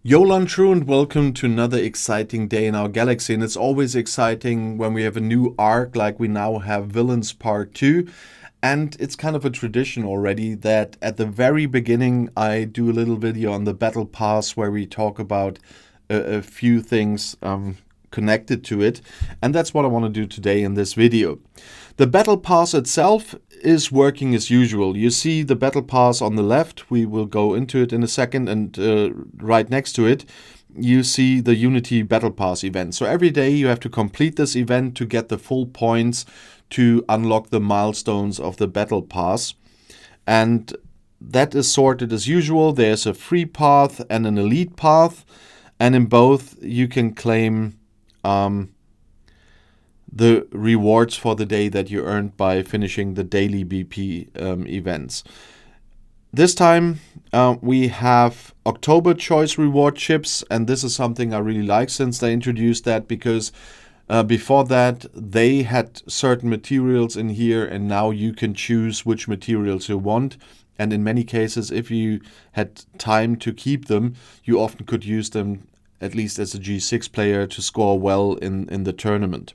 Yolan True and welcome to another exciting day in our galaxy. And it's always exciting when we have a new arc like we now have Villains Part 2. And it's kind of a tradition already that at the very beginning I do a little video on the Battle Pass where we talk about a few things connected to it. And that's what I want to do today in this video. The Battle Pass itself is working as usual. You see the Battle Pass on the left. We will go into it in a second, and right next to it you see the Unity Battle Pass event. So every day you have to complete this event to get the full points to unlock the milestones of the Battle Pass. And that is sorted as usual. There's a free path and an elite path, and in both you can claim the rewards for the day that you earned by finishing the daily BP events. This time we have October Choice Reward chips, and this is something I really like since they introduced that, because before that they had certain materials in here and now you can choose which materials you want. And in many cases, if you had time to keep them, you often could use them, at least as a G6 player, to score well in the tournament.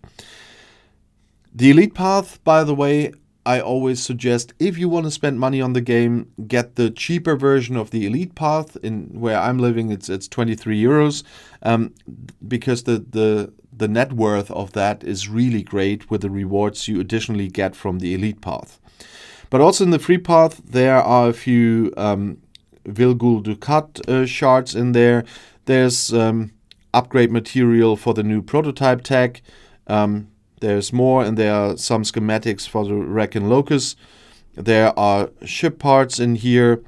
The Elite Path, by the way, I always suggest, if you want to spend money on the game, get the cheaper version of the Elite Path. In where I'm living, it's 23 euros, because the net worth of that is really great with the rewards you additionally get from the Elite Path. But also in the free path, there are a few Vilgul Dukat shards in there. There's upgrade material for the new prototype tech. There's more, and there are some schematics for the Wreck and Locust. There are ship parts in here.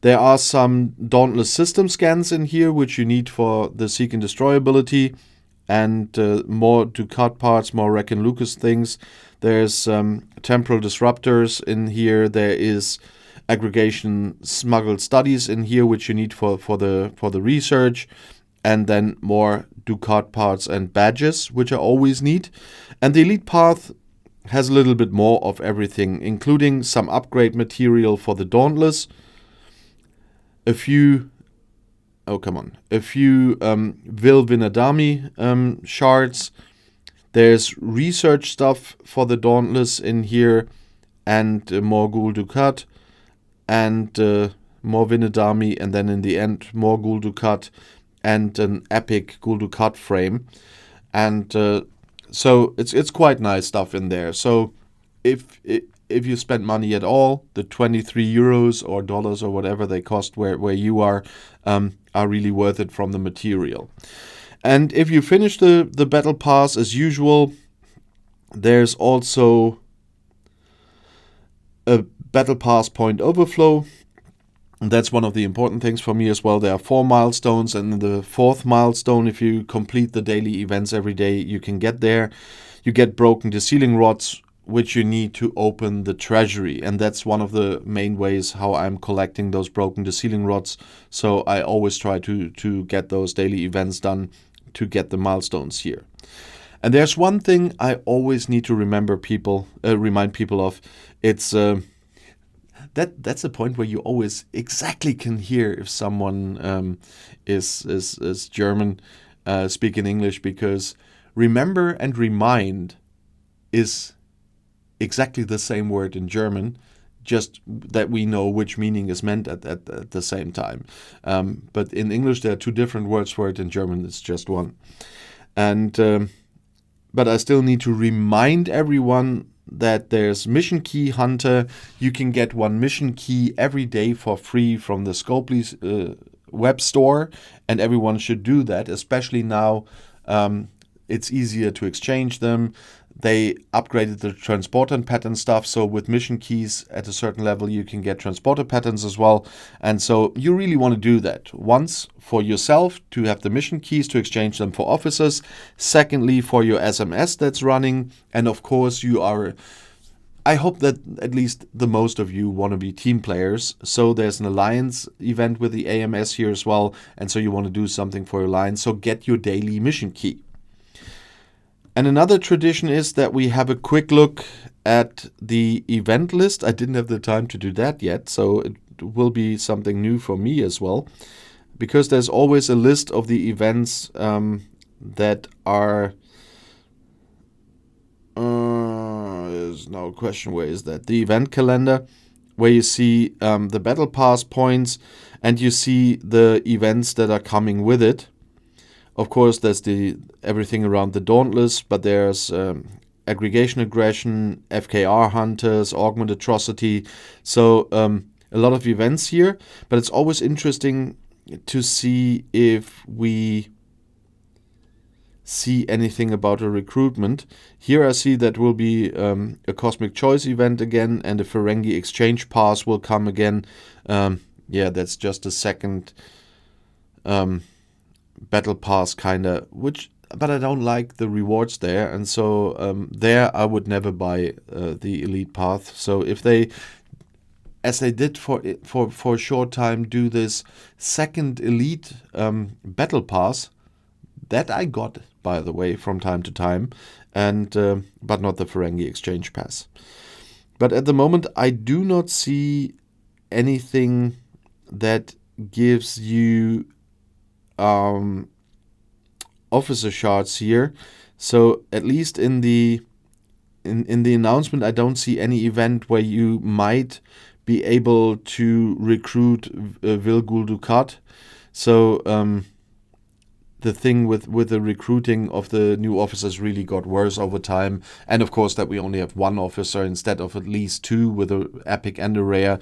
There are some Dauntless system scans in here, which you need for the Seek and Destroy ability, and more Ducat parts, more Wreck and Locust things. There's temporal disruptors in here. There is aggregation smuggled studies in here, which you need for the research. And then more Ducat parts and badges, which I always need. And the Elite Path has a little bit more of everything, including some upgrade material for the Dauntless, a few Vil Vinadami shards. There's research stuff for the Dauntless in here, and more Gul Dukat, and more Vinadami, and then in the end more Gul Dukat, and an epic Gul Dukat frame. And so it's quite nice stuff in there. So if you spend money at all, the 23 euros or dollars or whatever they cost where you are really worth it from the material. And if you finish the Battle Pass as usual, there's also a Battle Pass point overflow. And that's one of the important things for me as well. There are 4 milestones, and the 4th milestone, if you complete the daily events every day, you can get there. You get broken de-sealing rods, which you need to open the treasury. And that's one of the main ways how I'm collecting those broken de-sealing rods. So I always try to get those daily events done to get the milestones here. And there's one thing I always need to remind people of. It's that's a point where you always exactly can hear if someone is German speaking English, because remember and remind is exactly the same word in German, just that we know which meaning is meant at the same time. But in English there are 2 different words for it. In German it's just one. And but I still need to remind everyone that there's Mission Key Hunter. You can get 1 mission key every day for free from the Scopely web store, and everyone should do that, especially now. It's easier to exchange them. They upgraded the transporter pattern stuff, so with mission keys at a certain level you can get transporter patterns as well. And so you really want to do that. Once for yourself to have the mission keys to exchange them for officers. Secondly, for your SMS that's running. And of course I hope that at least the most of you want to be team players. So there's an alliance event with the AMS here as well. And so you want to do something for your alliance. So get your daily mission key. And another tradition is that we have a quick look at the event list. I didn't have the time to do that yet, so it will be something new for me as well. because there's always a list of the events that are. There's no question, where is that? The event calendar, where you see the battle pass points and you see the events that are coming with it. Of course, there's everything around the Dauntless, but there's aggregation aggression, FKR hunters, augment atrocity. So a lot of events here, but it's always interesting to see if we see anything about a recruitment. Here I see that will be a Cosmic Choice event again, and a Ferengi Exchange Pass will come again. Yeah, that's just a second battle pass kinda, but I don't like the rewards there, and so there I would never buy the Elite Path. So if they, as they did for a short time, do this second Elite battle pass, that I got, by the way, from time to time, and but not the Ferengi Exchange Pass. But at the moment, I do not see anything that gives you officer shards here. So at least in the announcement, I don't see any event where you might be able to recruit Vilgul Dukat. So the thing with the recruiting of the new officers really got worse over time. And of course that we only have one officer instead of at least two with an epic and a rare.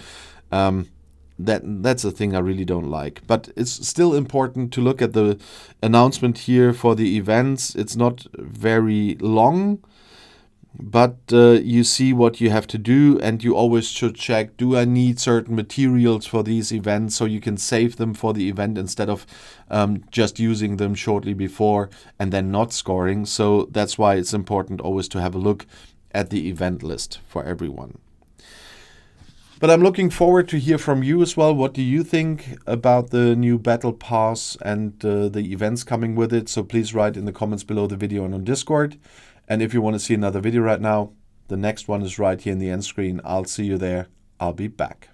That's a thing I really don't like. But it's still important to look at the announcement here for the events. It's not very long, but you see what you have to do, and you always should check, do I need certain materials for these events, so you can save them for the event instead of just using them shortly before and then not scoring. So that's why it's important always to have a look at the event list for everyone. But I'm looking forward to hear from you as well. What do you think about the new Battle Pass and the events coming with it? So please write in the comments below the video and on Discord. And if you want to see another video right now, the next one is right here in the end screen. I'll see you there. I'll be back.